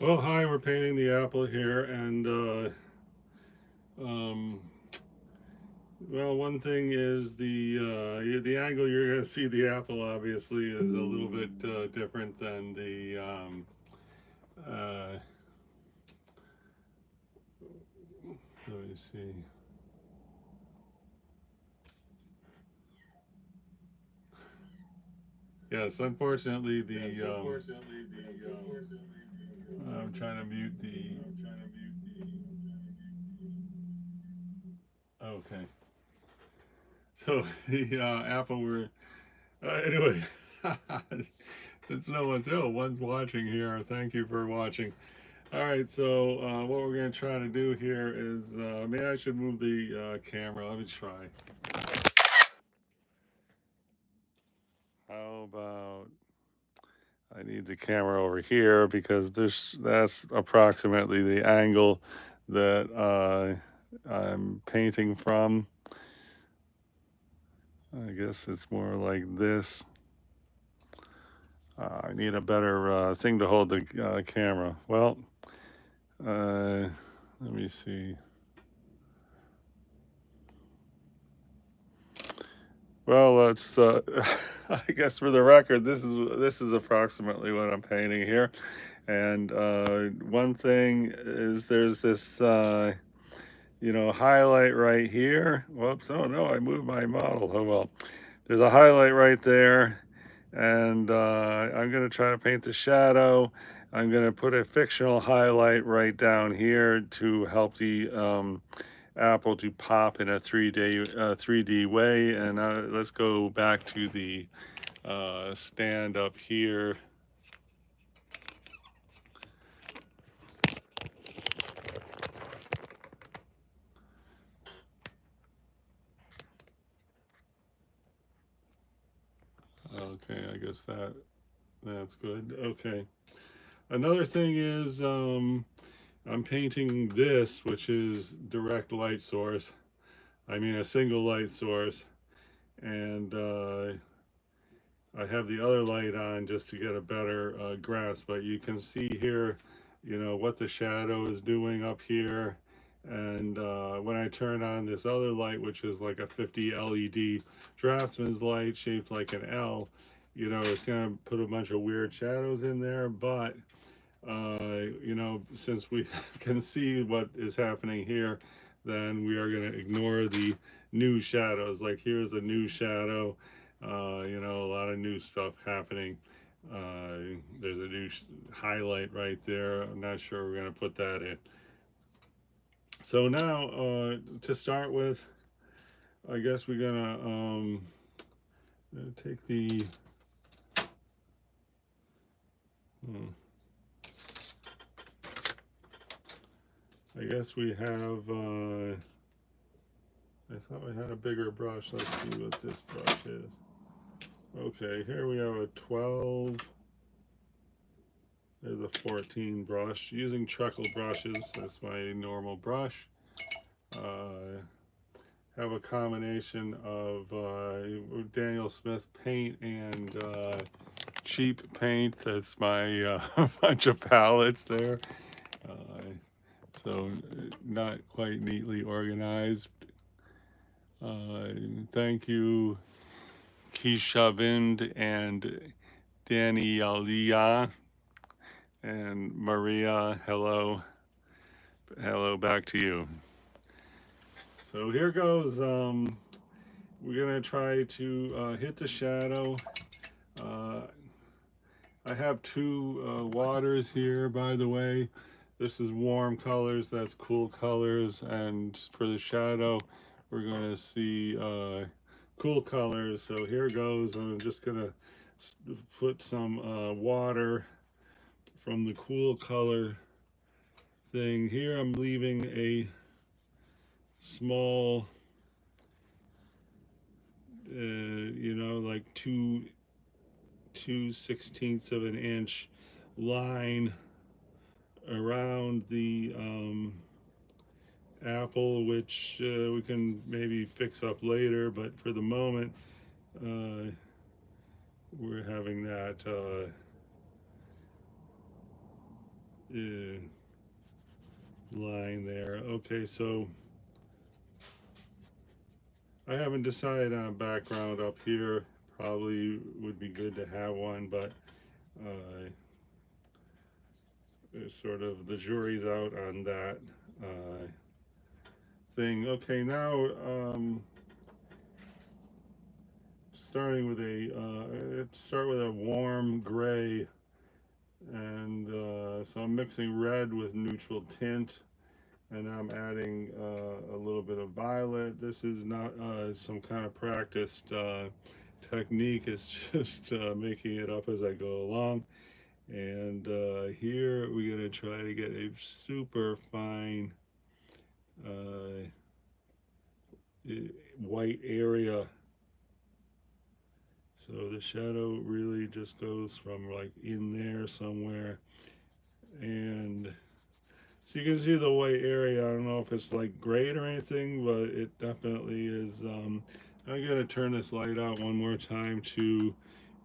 Well, hi, we're painting the apple here, and um, well, one thing is the angle you're going to see the apple obviously is a little bit different than the uh, let me see. Yes, unfortunately, I'm trying to mute the. Okay, so the apple were anyway. Since no one's one's watching here, thank you for watching. All right, so what we're going to try to do here is, maybe I should move the camera. Let me try. How about I need the camera over here because that's approximately the angle that I'm painting from. I guess it's more like this. I need a better thing to hold the camera. Well, let me see. Well, let's. I guess for the record, this is approximately what I'm painting here, and one thing is there's this highlight right here. Whoops! Oh no, I moved my model. Oh well. There's a highlight right there, and I'm gonna try to paint the shadow. I'm gonna put a fictional highlight right down here to help the apple to pop in a 3D way. And let's go back to the stand up here. Okay, I guess that's good. Okay. Another thing is I'm painting this, which is direct light source. I mean a single light source, and I have the other light on just to get a better grasp. But you can see here, what the shadow is doing up here. And when I turn on this other light, which is like a 50 LED draftsman's light shaped like an L, it's going to put a bunch of weird shadows in there. But, since we can see what is happening here, then we are going to ignore the new shadows. Like here's a new shadow, a lot of new stuff happening. There's a new highlight right there. I'm not sure we're going to put that in. So now, to start with, I guess we're gonna take the. Hmm, I guess we have. I thought we had a bigger brush. Let's see what this brush is. Okay, here we have a 12. There's a 14 brush. Using treacle brushes. That's my normal brush. Have a combination of Daniel Smith paint and cheap paint. That's my bunch of palettes there. Uh, so not quite neatly organized. Thank you, Keisha Vind and Danny Alia and Maria. Hello. Hello back to you. So here goes. We're gonna try to hit the shadow. Uh, I have two waters here, by the way. This is warm colors, that's cool colors, and for the shadow, we're going to see cool colors. So here goes. I'm just going to put some water from the cool color thing. Here I'm leaving a small, like two sixteenths of an inch line around the apple, which we can maybe fix up later, but for the moment, uh, we're having that line there. Okay, so I haven't decided on a background up here. Probably would be good to have one, but sort of the jury's out on that thing. Okay, now starting with let's start with a warm gray, and so I'm mixing red with neutral tint, and I'm adding a little bit of violet. This is not some kind of practiced technique, it's just making it up as I go along. And here we're going to try to get a super fine white area. So the shadow really just goes from like in there somewhere. And so you can see the white area. I don't know if it's like great or anything, but it definitely is. I'm going to turn this light out one more time to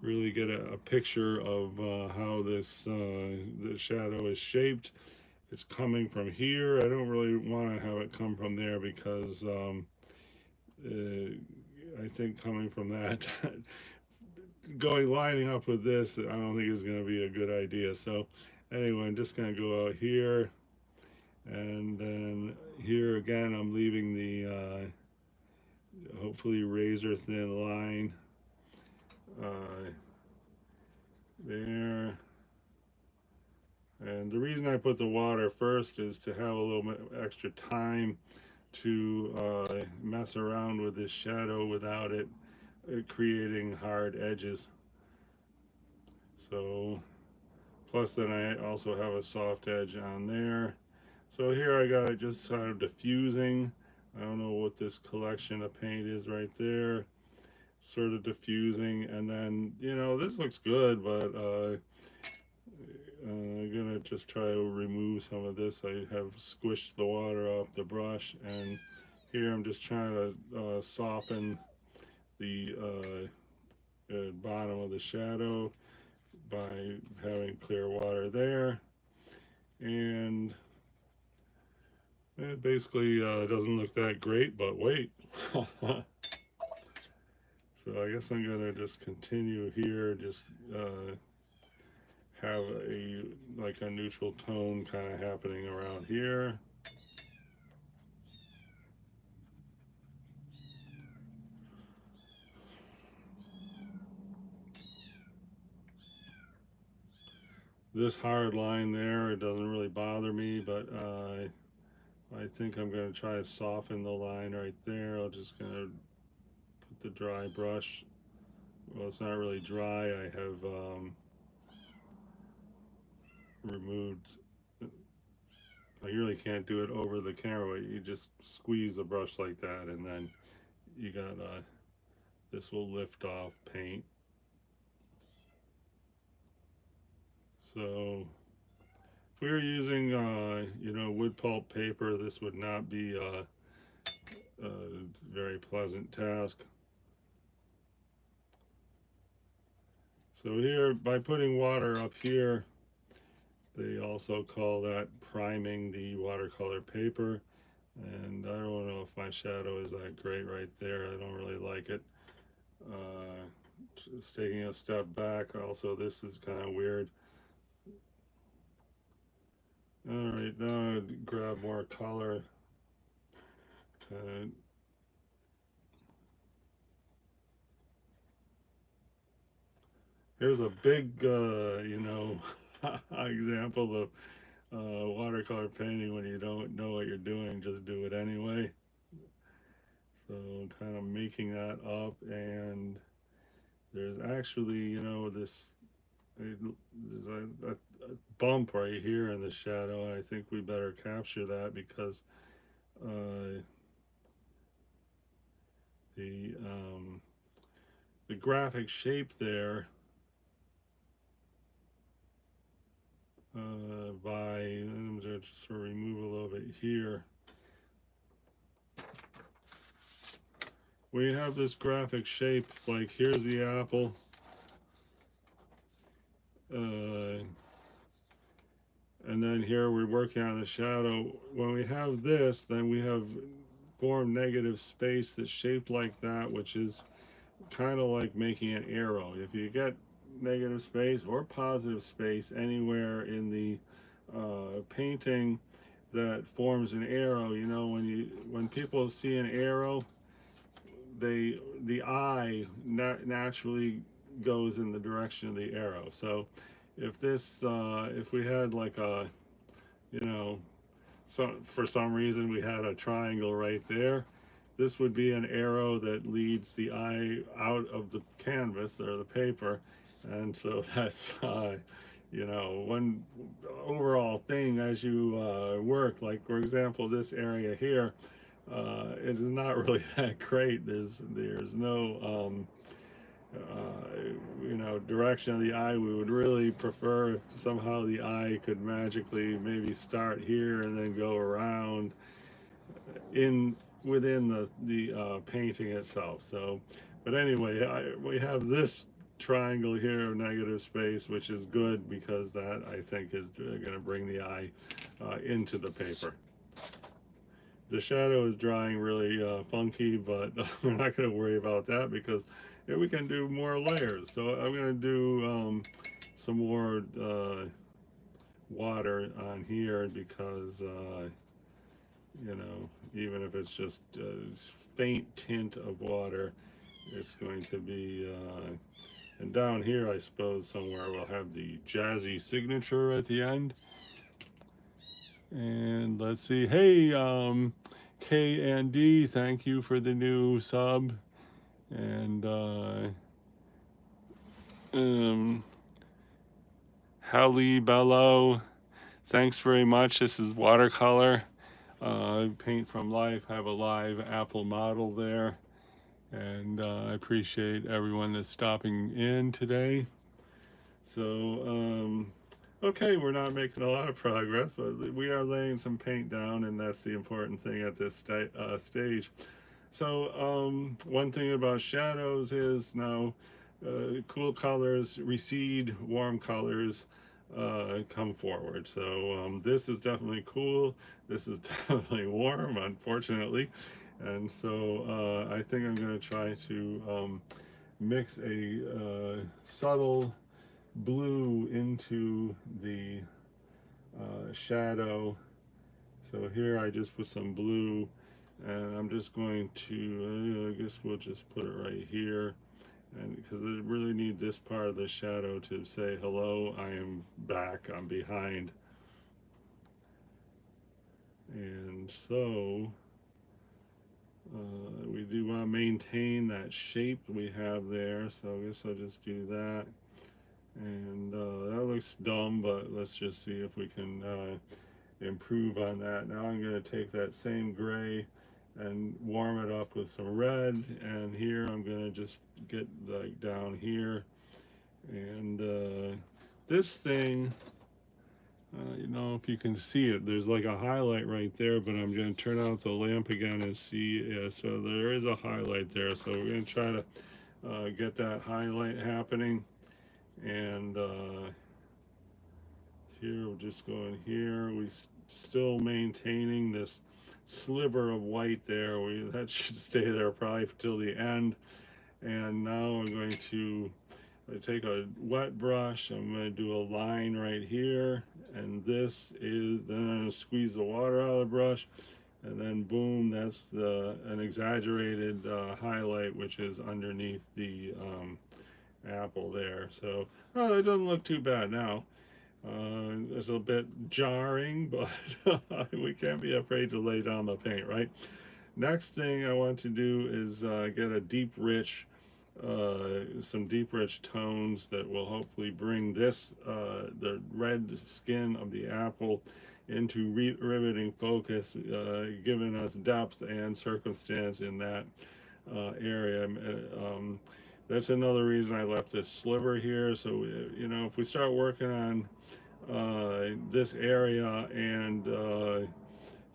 really get a picture of how the shadow is shaped. It's coming from here. I don't really want to have it come from there because I think coming from that, lining up with this, I don't think is going to be a good idea. So anyway, I'm just going to go out here, and then here again, I'm leaving the hopefully razor thin line there. And the reason I put the water first is to have a little bit extra time to mess around with this shadow without it creating hard edges. So, plus then I also have a soft edge on there. So here I got it just sort of diffusing. I don't know what this collection of paint is right there. Sort of diffusing, and then, you know, this looks good, but I'm gonna just try to remove some of this. I have squished the water off the brush, and here I'm just trying to soften the bottom of the shadow by having clear water there. And it basically doesn't look that great, but wait. So I guess I'm gonna just continue here, just have like a neutral tone kind of happening around here. This hard line there, it doesn't really bother me, but I think I'm going to try to soften the line right there. I'm just going to put the dry brush. Well, it's not really dry. I have removed. I really can't do it over the camera. You just squeeze the brush like that, and then you got this will lift off paint. So if we were using you know, wood pulp paper, this would not be a very pleasant task. So here, by putting water up here, they also call that priming the watercolor paper. And I don't know if my shadow is that great right there. I don't really like it. Just taking a step back, also this is kind of weird. Alright, now I'd grab more color. Here's a big, you know, example of watercolor painting when you don't know what you're doing, just do it anyway. So kind of making that up, and there's actually, you know, there's a bump right here in the shadow, and I think we better capture that because the graphic shape there I'm going to just sort of remove a little bit here. We have this graphic shape, like here's the apple, and And then here we're working on the shadow. When we have this, then we have formed negative space that's shaped like that, which is kind of like making an arrow. If you get negative space or positive space anywhere in the painting that forms an arrow, you know, when people see an arrow, the eye naturally goes in the direction of the arrow. So if this if we had like a, you know, so for some reason we had a triangle right there, this would be an arrow that leads the eye out of the canvas or the paper. And so that's you know, one overall thing as you work, like for example this area here, it is not really that great. There's no you know, direction of the eye. We would really prefer if somehow the eye could magically maybe start here and then go around in within the painting itself. So, but anyway, we have this triangle here of negative space, which is good because that I think is going to bring the eye into the paper. The shadow is drying really funky, but we're not going to worry about that because we can do more layers. So I'm going to do some more water on here because you know, even if it's just a faint tint of water, it's going to be and down here I suppose somewhere we'll have the jazzy signature at the end. And let's see, hey, K and D, thank you for the new sub. And Halle Bello, thanks very much. This is watercolor. Paint from life. Have a live Apple model there. And I appreciate everyone that's stopping in today. So, okay, we're not making a lot of progress, but we are laying some paint down, and that's the important thing at this stage. So, one thing about shadows is now cool colors recede, warm colors come forward. So, this is definitely cool. This is definitely warm, unfortunately. And so, I think I'm going to try to mix a subtle blue into the shadow. So here I just put some blue, and I'm just going to, I guess we'll just put it right here, and because I really need this part of the shadow to say hello, I am back, I'm behind. And so we do want to maintain that shape we have there, so I guess I'll just do that. And that looks dumb, but let's just see if we can improve on that. Now I'm going to take that same gray and warm it up with some red, and here I'm going to just get like down here, and this thing, you know, if you can see it, there's like a highlight right there, but I'm going to turn out the lamp again and see. Yeah, so there is a highlight there, so we're going to try to get that highlight happening. And here we're just going here, we still maintaining this sliver of white there. That should stay there probably till the end. And now I'm going to take a wet brush, I'm going to do a line right here, and this is, then I'm going to squeeze the water out of the brush, and then boom, that's an exaggerated highlight which is underneath the apple there. So it doesn't look too bad now. It's a bit jarring, but we can't be afraid to lay down the paint, right? Next thing I want to do is get a deep rich, some deep rich tones that will hopefully bring this, the red skin of the apple into riveting focus, giving us depth and circumstance in that area. That's another reason I left this sliver here. So, you know, if we start working on this area and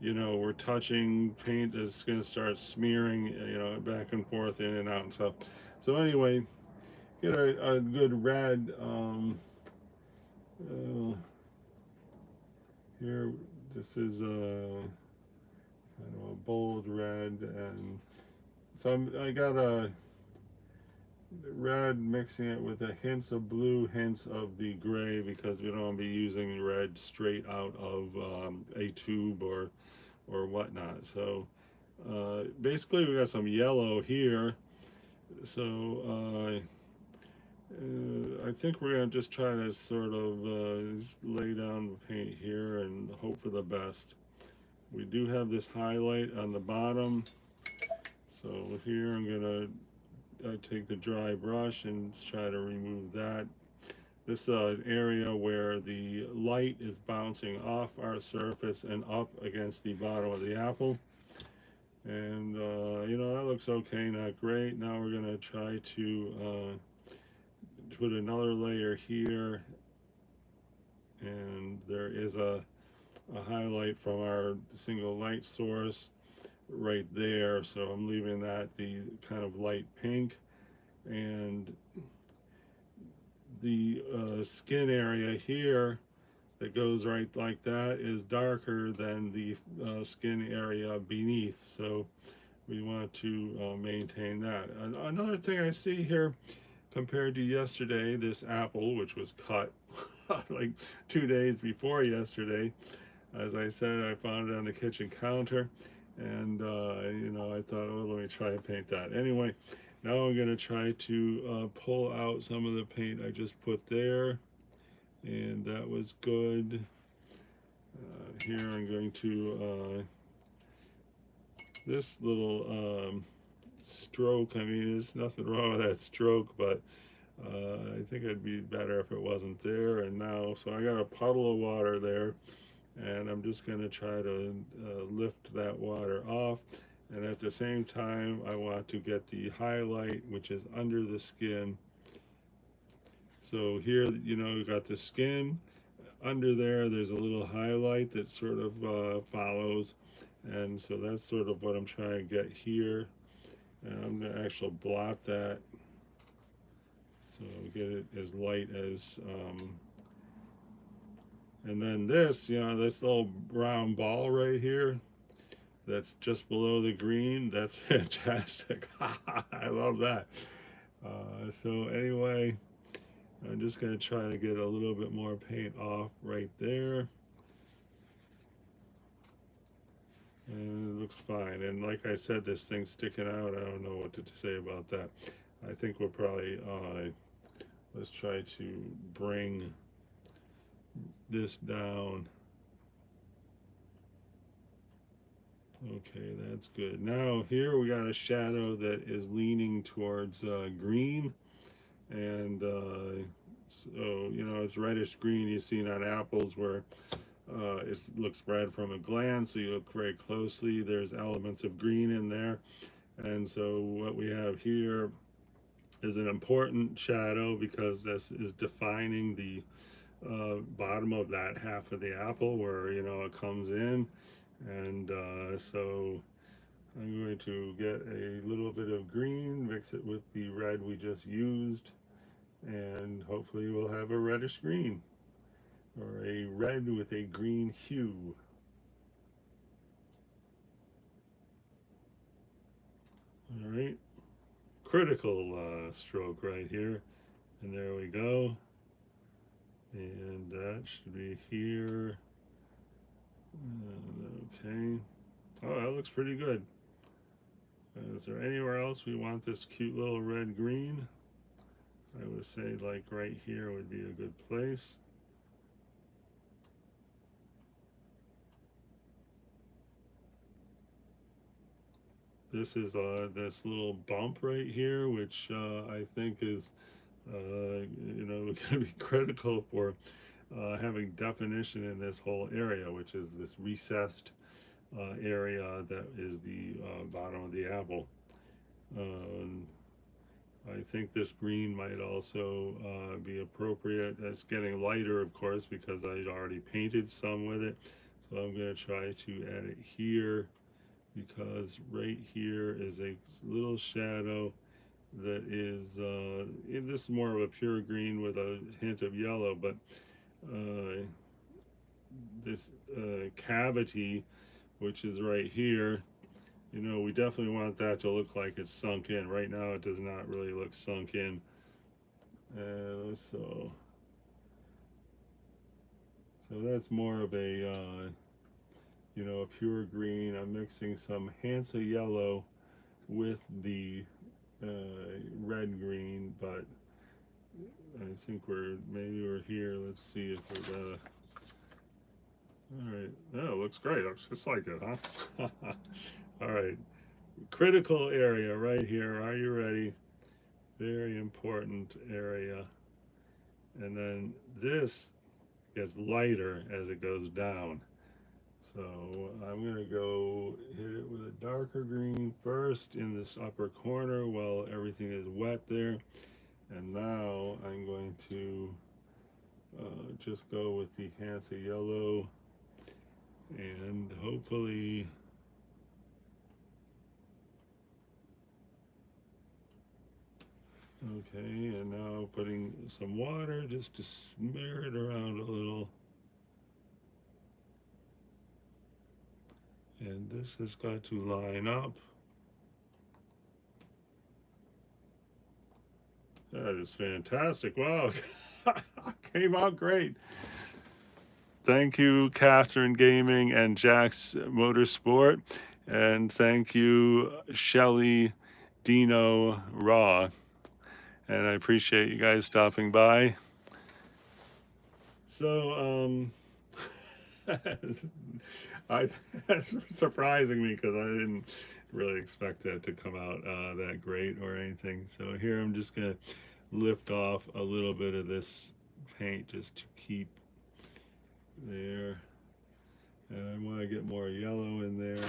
you know, we're touching paint is going to start smearing, you know, back and forth, in and out and stuff. So anyway, get a good red Here, this is a kind of a bold red, and so I got a red mixing it with a hints of blue, hints of the gray, because we don't want to be using red straight out of a tube or whatnot. So basically we got some yellow here. So I think we're gonna just try to sort of lay down the paint here and hope for the best. We do have this highlight on the bottom, so here I'm gonna take the dry brush and try to remove that. This is an area where the light is bouncing off our surface and up against the bottom of the apple. And you know, that looks okay, not great. Now we're gonna try to put another layer here, and there is a highlight from our single light source right there, so I'm leaving that the kind of light pink. And the skin area here that goes right like that is darker than the skin area beneath, so we want to maintain that. Another thing I see here compared to yesterday, this apple, which was cut like 2 days before yesterday, as I said, I found it on the kitchen counter, and you know, I thought, oh, let me try to paint that. Anyway, now I'm going to try to pull out some of the paint I just put there, and that was good. Here I'm going to this little stroke. I mean, there's nothing wrong with that stroke, but I think it'd be better if it wasn't there. And now, so I got a puddle of water there, and I'm just going to try to lift that water off. And at the same time, I want to get the highlight, which is under the skin. So here, you know, we got the skin. Under there, there's a little highlight that sort of follows. And so that's sort of what I'm trying to get here. And I'm going to actually blot that, so get it as light as, and then this, you know, this little brown ball right here, that's just below the green, that's fantastic. I love that. So anyway, I'm just going to try to get a little bit more paint off right there. And it looks fine. And like I said, this thing's sticking out. I don't know what to say about that. I think we'll probably, let's try to bring this down. Okay, that's good. Now here we got a shadow that is leaning towards green, and so, you know, it's reddish green. You've seen on apples where it looks red from a glance, so you look very closely. There's elements of green in there, and so what we have here is an important shadow because this is defining the bottom of that half of the apple where, you know, it comes in. And so I'm going to get a little bit of green, mix it with the red we just used, and hopefully we'll have a reddish green, or a red with a green hue. All right, critical stroke right here, and there we go. And that should be here. Okay. Oh, that looks pretty good. Is there anywhere else we want this cute little red green? I would say like right here would be a good place. This is this little bump right here, which I think is, you know, going to be critical for having definition in this whole area, which is this recessed area that is the bottom of the apple. I think this green might also be appropriate. It's getting lighter, of course, because I already painted some with it. So I'm going to try to add it here, because right here is a little shadow that is, this is more of a pure green with a hint of yellow, but this cavity, which is right here. You know, we definitely want that to look like it's sunk in. Right now it does not really look sunk in. So that's more of a you know, a pure green. I'm mixing some Hansa yellow with the uh, red green, but I think maybe we're here. Let's see if we're all right. Oh, it looks great. Looks just like it, huh? All right. Critical area right here. Are you ready? Very important area. And then this gets lighter as it goes down. So I'm going to go hit it with a darker green first in this upper corner while everything is wet there. And now I'm going to just go with the Hansa yellow and hopefully, okay, and now putting some water just to smear it around a little. And this has got to line up. That is fantastic. Wow, came out great. Thank you, Catherine Gaming and Jack's Motorsport. And thank you, Shelly Dino Raw. And I appreciate you guys stopping by. So, that's surprising me because I didn't really expect that to come out that great or anything. So here I'm just gonna lift off a little bit of this paint just to keep there. And I want to get more yellow in there.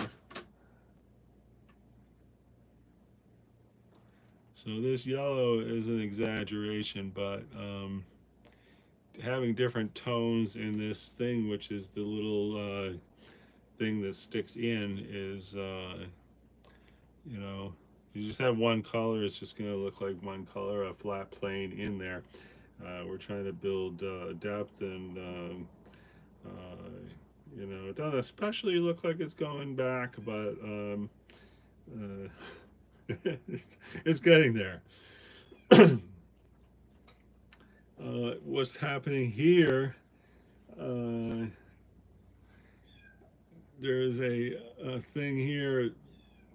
So this yellow is an exaggeration, but having different tones in this thing, which is the little thing that sticks in, is you know, you just have one color, it's just going to look like one color, a flat plane in there. We're trying to build depth and you know, it doesn't especially look like it's going back, but it's getting there. What's happening here? Uh, there's a thing here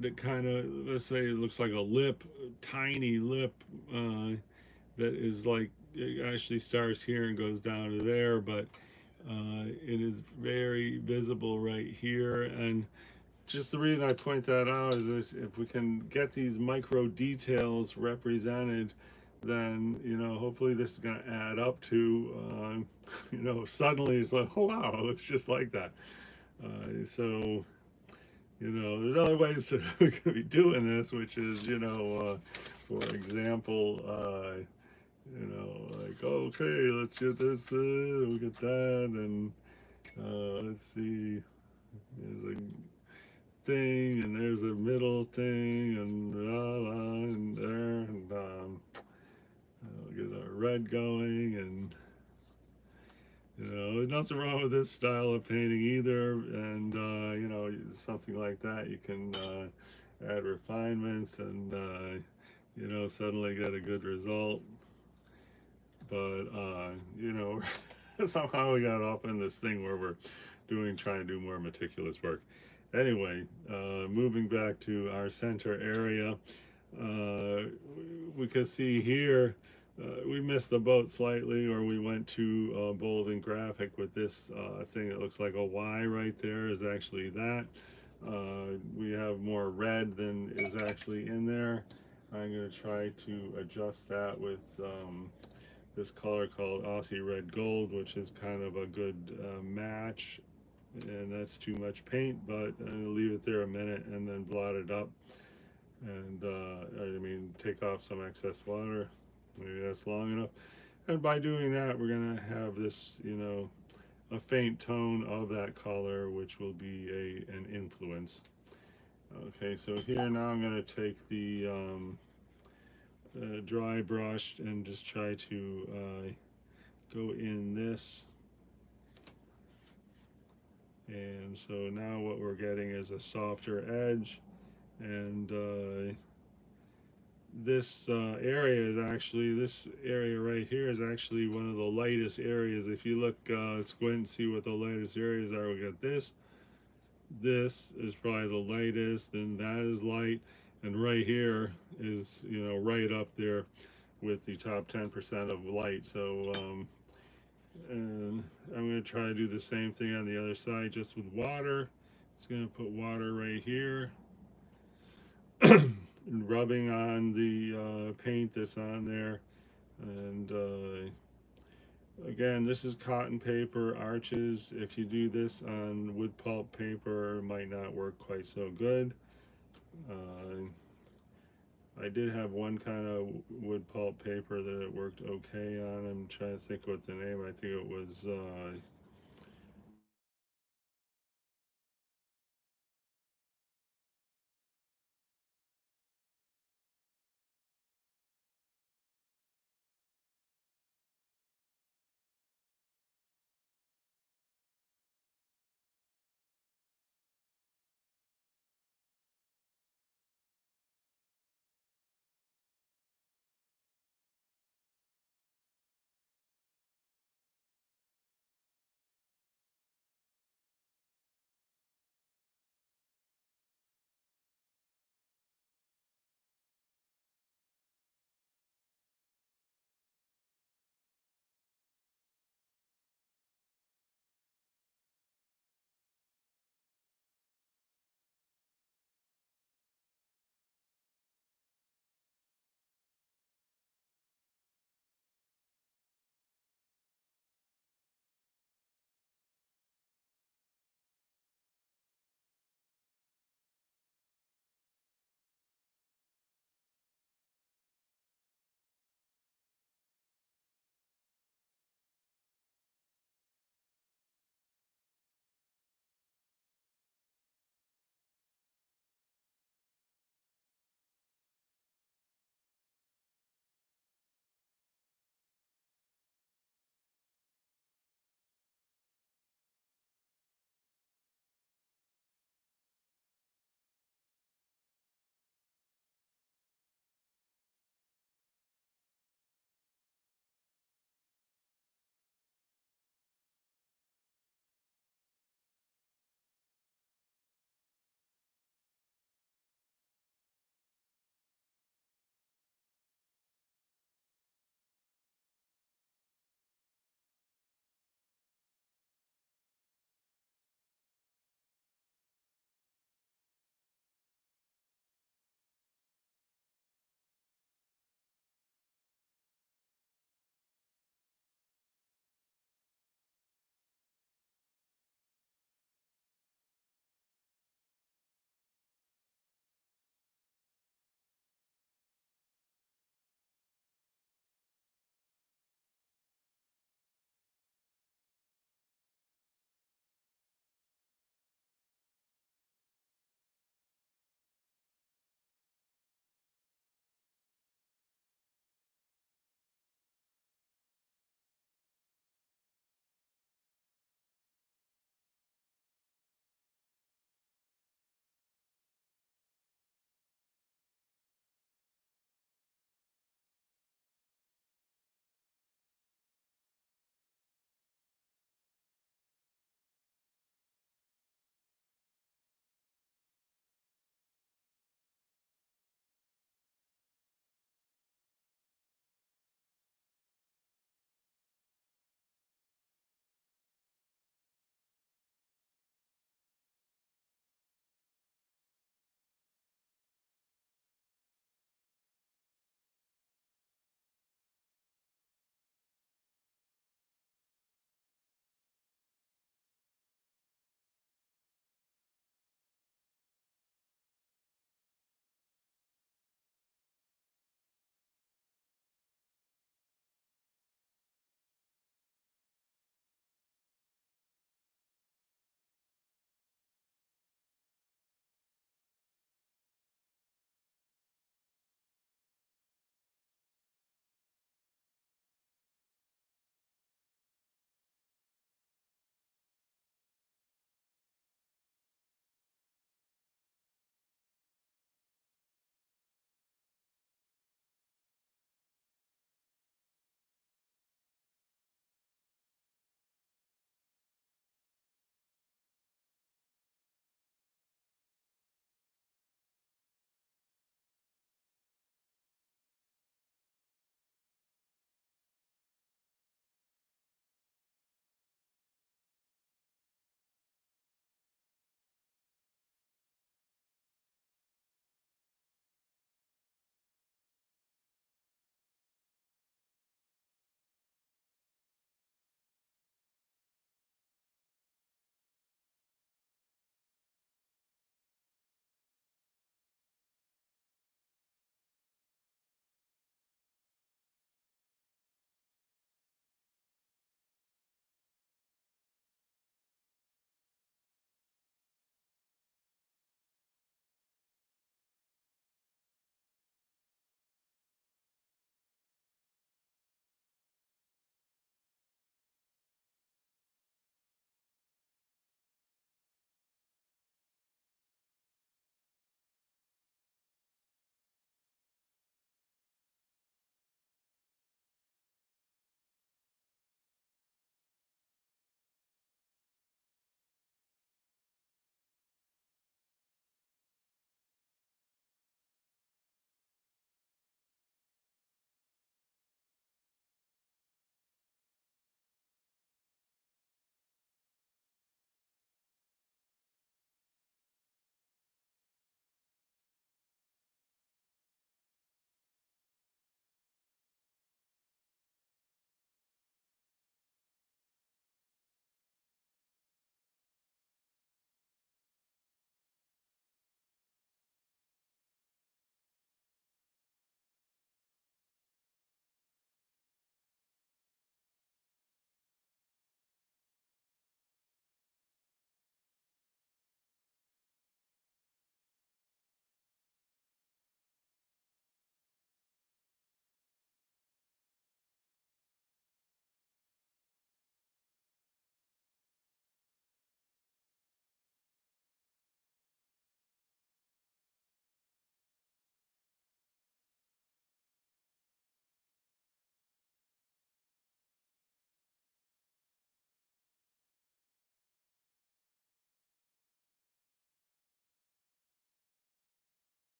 that kind of, let's say, it looks like a lip, a tiny lip that is like, it actually starts here and goes down to there, but it is very visible right here. And just the reason I point that out is if we can get these micro details represented, then, you know, hopefully this is going to add up to, you know, suddenly it's like, oh wow, it looks just like that. So, you know, there's other ways to we could be doing this, which is, you know, for example, you know, like, okay, let's get this, look at that, and let's see, there's a thing, and there's a middle thing, and and there, and get a red going, and you know, there's nothing wrong with this style of painting either, and you know, something like that, you can add refinements, and you know, suddenly get a good result. But you know, somehow we got off in this thing where we're trying to do more meticulous work. Anyway, moving back to our center area, we can see here we missed the boat slightly, or we went too bold and graphic with this thing that looks like a Y right there is actually that. We have more red than is actually in there. I'm going to try to adjust that with this color called Aussie Red Gold, which is kind of a good match. And that's too much paint, but I'll leave it there a minute and then blot it up. And I mean, take off some excess water. Maybe that's long enough. And by doing that, we're going to have this, you know, a faint tone of that color, which will be an influence. Okay, so here now I'm going to take the dry brush and just try to go in this And so now what we're getting is a softer edge, and this area is actually, this area right here is actually one of the lightest areas. If you look, squint and see what the lightest areas are, we got this is probably the lightest, and that is light, and right here is, you know, right up there with the top 10% of light. So and I'm going to try to do the same thing on the other side, just with water. Just going to put water right here and rubbing on the paint that's on there. And again, this is cotton paper arches. If you do this on wood pulp paper, it might not work quite so good. Uh, I did have one kind of wood pulp paper that it worked okay on. I'm trying to think what the name. I think it was